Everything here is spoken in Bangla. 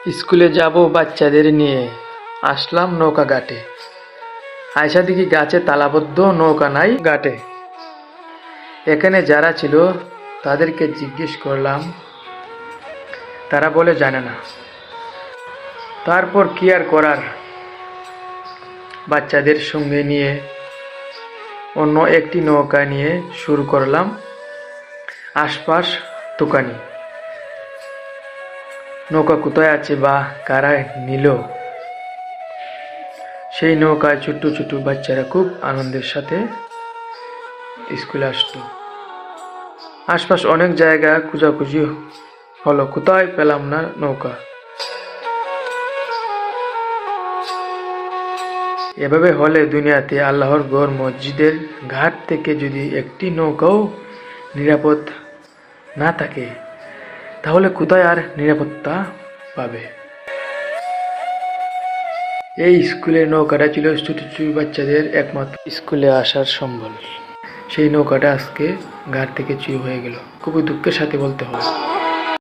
স্কুলে যাব বাচ্চাদের নিয়ে, আসলাম নৌকা ঘাটে। আয়সা দেখি গাছে তালাবদ্ধ, নৌকা নাই ঘাটে। এখানে যারা ছিল তাদেরকে জিজ্ঞেস করলাম, তারা বলে জানে না। তারপর কি আর করার, বাচ্চাদের সঙ্গে নিয়ে অন্য একটি নৌকা নিয়ে শুরু করলাম আশপাশ দোকানি। নৌকা কোথায় আছে বা কারা নিল, সেই নৌকায় ছোট্ট ছোট্ট বাচ্চারা খুব আনন্দের সাথে স্কুলে আসতো। আশপাশ অনেক জায়গা খোঁজাখুঁজি হলো, কোথায় পেলাম না নৌকা। এভাবে হলে দুনিয়াতে আল্লাহর ঘর মসজিদের ঘাট থেকে যদি একটি নৌকাও নিরাপদ না থাকে, তাহলে কোথায় আর নিরাপত্তা পাবে। এই স্কুলের নৌকাটা ছিল ছোট ছোট বাচ্চাদের একমাত্র স্কুলে আসার সম্বল। সেই নৌকাটা আজকে ঘাট থেকে চুরি হয়ে গেল, খুবই দুঃখের সাথে বলতে হয়।